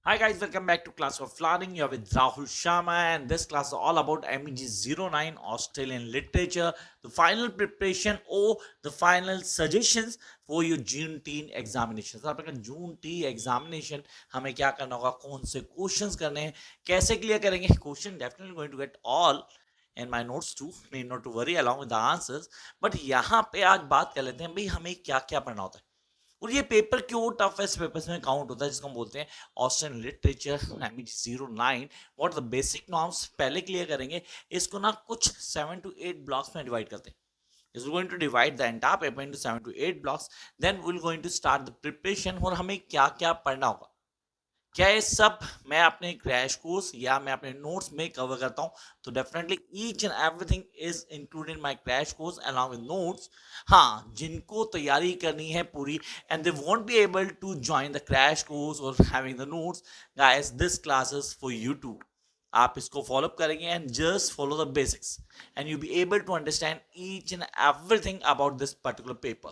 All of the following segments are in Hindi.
Hi guys, welcome back to Class of Learning. You're with Rahul Sharma, and this class is all about MEG09 Australian Literature, the final preparation or the final suggestions for your June teen examination. तो आपका जून टी एग्जामिनेशन हमें क्या करना होगा, कौन से क्वेश्चंस करने हैं, कैसे क्लियर करेंगे. Question definitely going to get all in my notes too, need not to worry along with the answers. But यहाँ पे आज बात कर लेते हैं भाई हमें क्या क्या पढ़ना होता है और ये पेपर क्यों टफेस्ट पेपर्स में काउंट होता है, जिसको हम बोलते हैं Austrian literature MEG09. What the basic norms पहले क्लियर करेंगे. इसको ना कुछ 7 to 8 ब्लॉक्स में डिवाइड करते हैं. is going to divide the entire paper into 7 to 8 blocks. Then we're going to start the preparation. और हमें क्या क्या पढ़ना होगा, क्या ये सब मैं अपने क्रैश कोर्स या मैं अपने नोट्स में कवर करता हूं. तो definitely each and everything is included in my crash course along with notes. हाँ, जिनको तैयारी करनी है पूरी and they won't be able to join the crash course और having the notes, guys this class is for you too. आप इसको फॉलो अप करेंगे and just follow the basics and you be able to understand each and everything about this particular paper.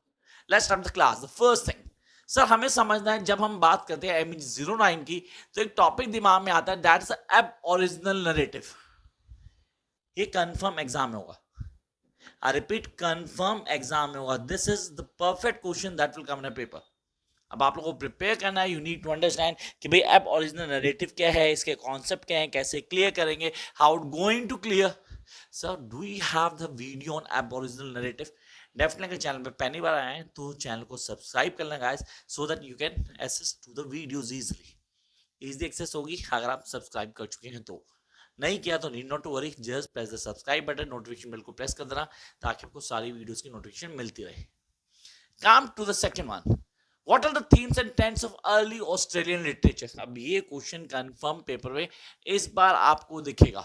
Let's start the class. The first thing sir हमें समझना है, जब हम बात करते हैं MEG09 की तो एक टॉपिक दिमाग में आता है, दैट इज एब ओरिजिनल नरेटिव. ये कंफर्म एग्जाम में होगा. आई रिपीट, कंफर्म एग्जाम में होगा. This is the perfect question that will come in a paper. अब आप लोगों को प्रिपेयर करना है. यू नीड टू अंडरस्टैंड कि भाई एब ओरिजिनल नरेटिव क्या है, इसके कॉन्सेप्ट क्या है, कैसे क्लियर करेंगे, how it going to clear. Sir do you have the video on aboriginal narrative? Definitely channel पे पहली बार आए हैं तो चैनल को सब्सक्राइब कर लें guys, so that you can access to the videos easily. Easy access होगी अगर आप सब्सक्राइब कर चुके हैं. तो नहीं किया तो need not to worry, just press the subscribe button, notification bell को प्रेस कर देना ताकि आपको सारी वीडियोस की नोटिफिकेशन मिलती रहे. Come to the second one. What are the themes and trends of early Australian literature? अब ये क्वेश्चन कंफर्म पेपर में इस बार आपको दिखेगा.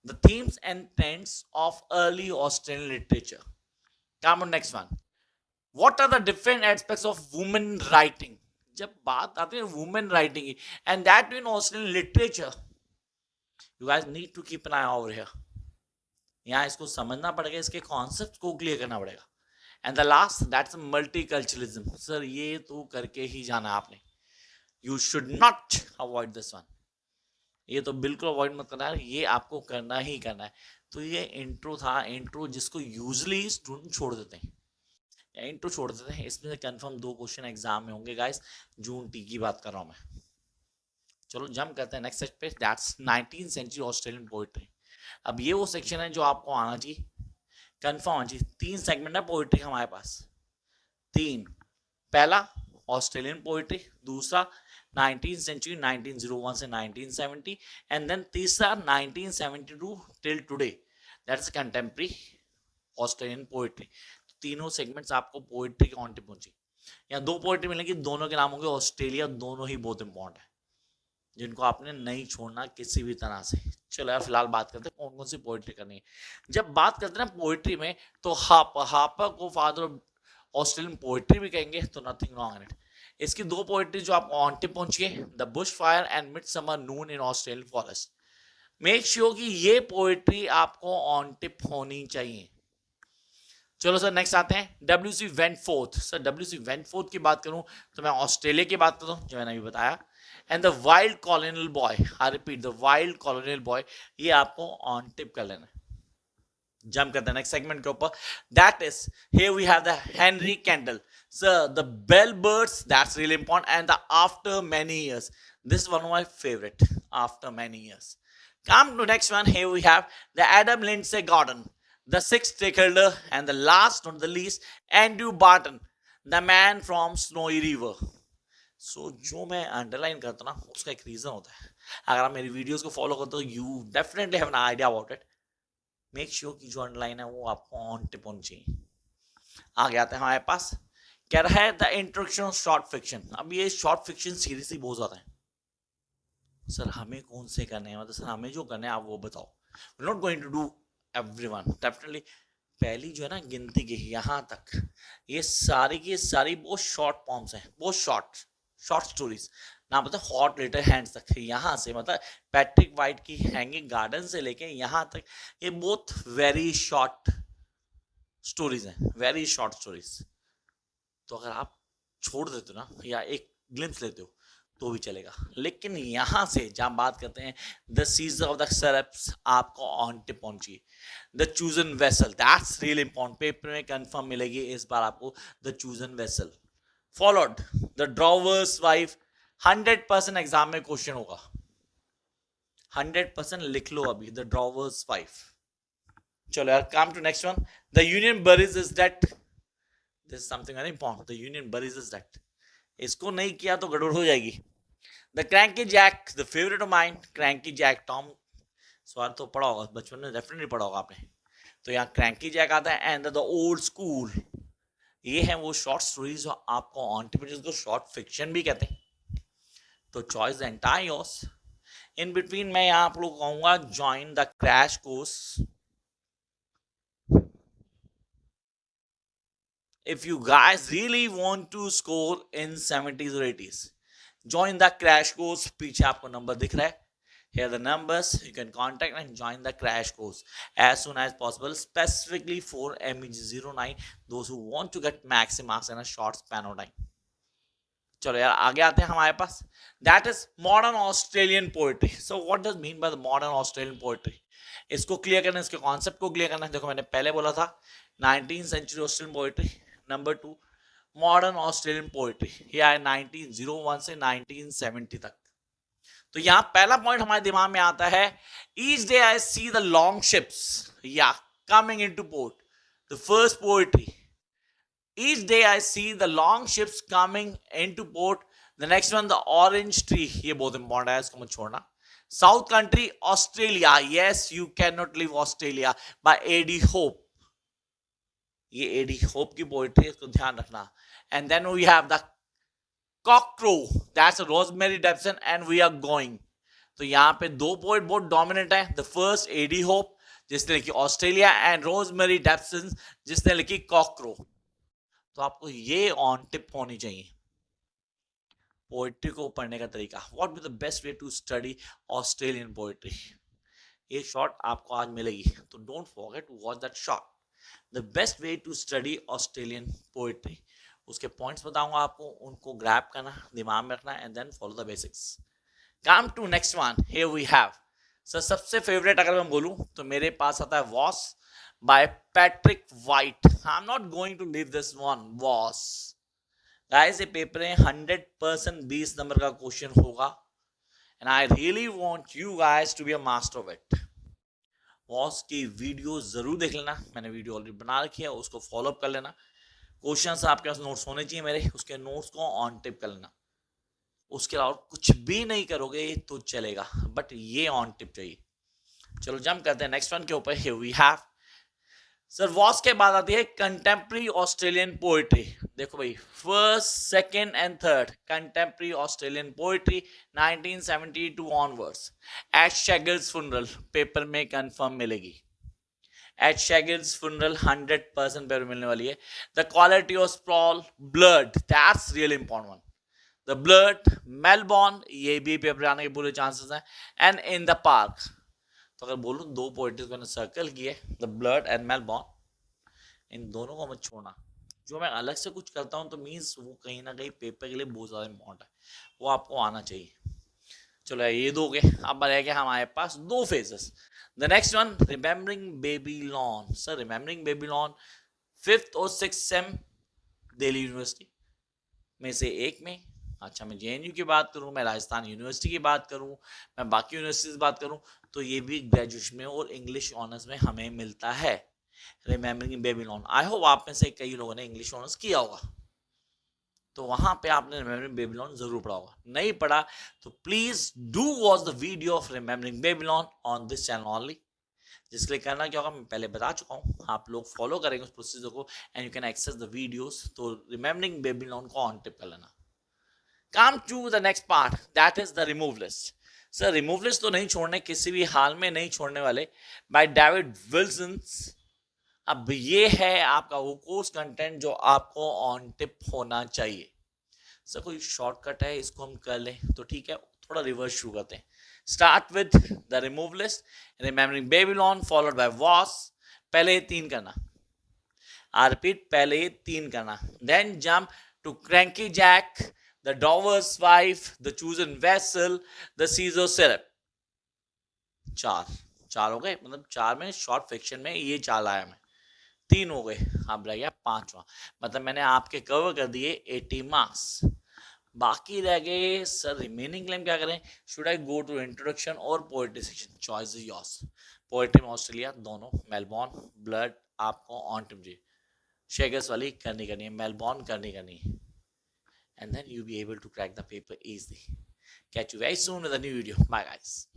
The themes and trends of early Australian literature. Come on, next one. What are the different aspects of women writing? जब बात आती है women writing की, and that in Australian literature, you guys need to keep an eye over here. यहाँ इसको समझना पड़ेगा, इसके कॉन्सेप्ट को क्लियर करना पड़ेगा. And the last, that's multiculturalism. Sir ये तो करके ही जाना आपने. You should not avoid this one. ये तो बिल्कुल अवॉइड मत करना है, ये आपको करना ही करना है. तो ये इंट्रो था, इंट्रो जिसको यूजली स्टूडेंट छोड़ देते हैं. इंट्रो छोड़ देते हैं. इसमें से कंफर्म 2 क्वेश्चन एग्जाम में होंगे गाइस. जून टी की बात कर रहा हूं मैं. चलो जंप करते हैं नेक्स्ट सेक्शन पे. That's 19th century Australian poetry. अब ये वो सेक्शन है जो आपको आना चाहिए, कंफर्म आना चाहिए. 3 सेगमेंट है पोइट्री का हमारे पास. 3. पहला ऑस्ट्रेलियन पोइट्री, दूसरा 19th सेंचुरी 1901 से 1970, एंड देन तीसरा 1972 till today, that's contemporary Australian poetry. तीनों सेगमेंट्स आपको पोइट्री के ऑन टिप पहुंची. यहाँ 2 पोइट्री मिलेंगी, दोनों के नाम होंगे ऑस्ट्रेलिया. दोनों ही बहुत इंपॉर्टेंट है जिनको आपने नहीं छोड़ना किसी भी तरह से. चलो यार फिलहाल बात करते हैं कौन कौन सी पोइट्री करनी है. जब बात करते हैं ना पोइट्री में, तो हापर को फादर ऑफ ऑस्ट्रेलियन पोइट्री भी कहेंगे, तो नथिंग रॉन्ग इन इट. इसकी 2 पोइट्री जो आपको ऑन टिप पहुंची है, the Bush fire and midsummer Noon in Australian forest. Make sure कि ये पोइट्री आपको ऑन टिप होनी चाहिए. चलो सर नेक्स्ट आते हैं WC वेंटफोर्थ. सर WC वेंटफोर्थ की बात करूं तो मैं ऑस्ट्रेलिया की बात करता हूं, जो मैंने अभी बताया. And the wild colonial boy, I repeat the wild colonial boy, ये आपको ऑन टिप कर लेना है. जंप करते हैं नेक्स्ट सेगमेंट के ऊपर. That is here we have the Henry Kendall. Sir the bell birds, that's really important. And the after many years, this one of my favourite, after many years. Come to next one. Here we have the Adam Lindsay Gordon, the sixth stakeholder, and the last not the least, Andrew Barton, the man from Snowy River. So जो मैं अंडरलाइन करता हूँ ना, उसका एक रीजन होता है. अगर आप मेरी वीडियोस को फॉलो करते हो, you definitely have an idea about it. Make sure कि जो अंडरलाइन है वो आपको ऑन टिप होनी चाहिए. आगे आते हैं हमारे पास, कह रहा है the introduction of short fiction. अब ये शॉर्ट फिक्शन सीरीज ही बहुत ज्यादा है. सर हमें कौन से करने हैं, मतलब सर हमें जो करने हैं आप वो बताओ. We not going to do everyone. Definitely पहली जो है ना गिनती की यहाँ तक, ये सारी की सारी बहुत शॉर्ट फॉर्म्स हैं, बहुत शॉर्ट स्टोरीज ना, मतलब हॉट लिटिल हैंड्स तक. यहाँ से मतलब पैट्रिक वाइट की हैंगिंग गार्डन से लेके यहाँ तक, ये बहुत वेरी शॉर्ट स्टोरीज हैं, वेरी शॉर्ट स्टोरीज. तो अगर आप छोड़ देते हो ना या एक ग्लिम्स लेते हो, तो भी चलेगा, लेकिन यहां से जहां बात करते हैं the seizure of the syrups, आपको ऑन टिप होनी चाहिए। The chosen vessel, that's really important, paper में कंफर्म मिलेगी इस बार आपको the chosen vessel. Followed the drawers wife, 100% exam में क्वेश्चन होगा, 100% लिख लो अभी, द ड्रॉवर्स वाइफ। चलो यार, come to next one, the union buries its dead, this is something very important, the union buries its dead, इसको नहीं किया तो गड़बड़ हो जाएगी। The cranky Jack, the favourite of mine, cranky Jack, टॉम सवाल तो पढ़ा होगा बचपन में, डेफिनेटली पढ़ा होगा आपने। तो यहाँ क्रैंकी जैक आता है। एंड द ओल्ड स्कूल, ये है वो शॉर्ट स्टोरीज जो आपको ऑन टिप, जिसको शॉर्ट फिक्शन भी कहते हैं। तो choice the entire yours. In between मैं यहाँ आप लोग कहूंगा join the crash course. If you guys really want to score in 70s or 80s, join the crash course. पीछे आपको नंबर दिख रहा है, here are the numbers, you can contact and join the crash course as soon as possible, specifically for MEG09, those who want to get maximum marks in a short span of time. चलो यार आगे आते हैं हमारे पास, that is modern Australian poetry. So what does mean by the modern Australian poetry? इसको क्लियर करना, इसके कॉन्सेप्ट को क्लियर करना। देखो मैंने पहले बोला था 19th century Australian poetry, number 2 modern Australian poetry, यह है 1901 से 1970 तक। तो यहां पहला पॉइंट हमारे दिमाग में आता है, each day I see the long ships या coming into port, the first poetry, each day I see the long ships coming into port. The next one the orange tree, ये बहुत इंपॉर्टेंट है, इसको मत छोड़ना। South country Australia, yes you can not live Australia, by AD Hope, ये एडी होप की पोएट्री है, इसको ध्यान रखना। And then we have the cockcrow, that's rosemary डेप्सन and we are going. तो यहाँ पे दो पोएट बहुत डोमिनेंट है, द फर्स्ट एडी होप जिसने लिखी ऑस्ट्रेलिया, एंड रोजमेरी डेप्सन जिसने लिखी कॉकक्रो। तो आपको ये ऑन टिप होनी चाहिए पोएट्री को पढ़ने का तरीका। What be the best way to study Australian poetry, ये शॉर्ट आपको आज मिलेगी, तो don't forget to watch that short. The best way to study Australian poetry, उसके पॉइंट्स बताऊंगा आपको, उनको ग्रैब करना, दिमाग में रखना, and then follow the basics. Come to next one, here we have sir सबसे फेवरेट अगर मैं बोलूं तो मेरे पास आता है Voss by Patrick White. I am not going to leave this one, Voss guys, ये पेपर है 100% 20 नंबर का क्वेश्चन होगा, and I really want you guys to be a master of it. Voss की वीडियो जरूर देख लेना, मैंने वीडियो ऑलरेडी बना रखी है, उसको फॉलो अप कर लेना। क्वेश्चंस आपके पास नोट्स होने चाहिए मेरे, उसके नोट्स को ऑन टिप कर लेना। उसके अलावा कुछ भी नहीं करोगे तो चलेगा, बट ये ऑन टिप चाहिए। चलो जंप करते हैं नेक्स्ट वन के ऊपर। हियर वी हैव सर वॉस के बाद आती है कंटेम्प्रेरी ऑस्ट्रेलियन पोएट्री। देखो भाई, first, second and third contemporary Australian poetry 1972 onwards. At Shagger's funeral, paper में कंफर्म मिलेगी। एट शेगल्स फुनरल 100% पेपर मिलने वाली है। The quality of sprawl, blood, that's real important one. The blood, Melbourne, ये भी पेपर आने के पूरे चांसेस हैं। एंड इन द पार्क, तो अगर बोलूं दो पोएट्रीज मैंने सर्कल किए, द ब्लड एंड मेलबॉर्न, इन दोनों को मत छोड़ना। जो मैं अलग से कुछ करता हूं तो मीन्स वो कहीं ना कहीं पेपर के लिए बहुत ज्यादा इंपॉर्टेंट है, वो आपको आना चाहिए। चलो ये दो गए, अब रह गया हमारे पास दो phases. The next one, remembering Babylon. Sir remembering Babylon 5th और 6th सेम दिल्ली यूनिवर्सिटी में से एक में, अच्छा मैं JNU की बात करूं, मैं राजस्थान यूनिवर्सिटी की बात करूं, मैं बाकी यूनिवर्सिटीज बात करूं, तो ये भी ग्रेजुएशन में और इंग्लिश ऑनर्स में हमें मिलता है, रिमेम्बरिंग बेबीलोन। आई होप आप में से कई लोगों ने इंग्लिश ऑनर्स किया होगा, तो वहां पे आपने रिमेम्बरिंग बेबीलोन जरूर पढ़ा होगा। नहीं पढ़ा तो please do watch the video of remembering Babylon on this channel only. जिसके लिए करना क्या होगा मैं पहले बता चुका हूँ, आप लोग फॉलो करेंगे उस प्रोसीजर को and you can access the videos. तो रिमेम्बरिंग बेबीलोन को ऑन टिप कर लेना। Come to the next part, that is the remove list. Sir remove list तो नहीं छोड़ने, किसी भी हाल में नहीं छोड़ने वाले, बाय डेविड विल्सन। अब ये है आपका वो कोर्स कंटेंट जो आपको ऑन टिप होना चाहिए। सर कोई शॉर्टकट है इसको हम कर लें तो ठीक है, थोड़ा रिवर्स शुरू करते हैं। Start with the remove list, remembering Babylon followed by Voss, पहले 3 करना, आई रिपीट पहले 3 करना, then jump to cranky Jack, the dover's wife, the chosen vessel, the Caesar syrup. चार हो गए, मतलब 4 में शॉर्ट फिक्शन में ये 4 लाया मैं, 3 हो गए, अब रह गया 5वां, मतलब मैंने आपके कवर कर दिए 80 मार्क्स। बाकी रह गए सर रिमेनिंग क्लेम क्या करें, should I go to introduction और poetry section, choice is yours. Poetry में ऑस्ट्रेलिया दोनों, मेलबॉर्न, ब्लड आपको ऑन टिमजी शेगर्स वाली करनी है, मेलबॉर्न करनी है, and then you'll be able to crack the paper easily. Catch you very soon with a new video. Bye guys.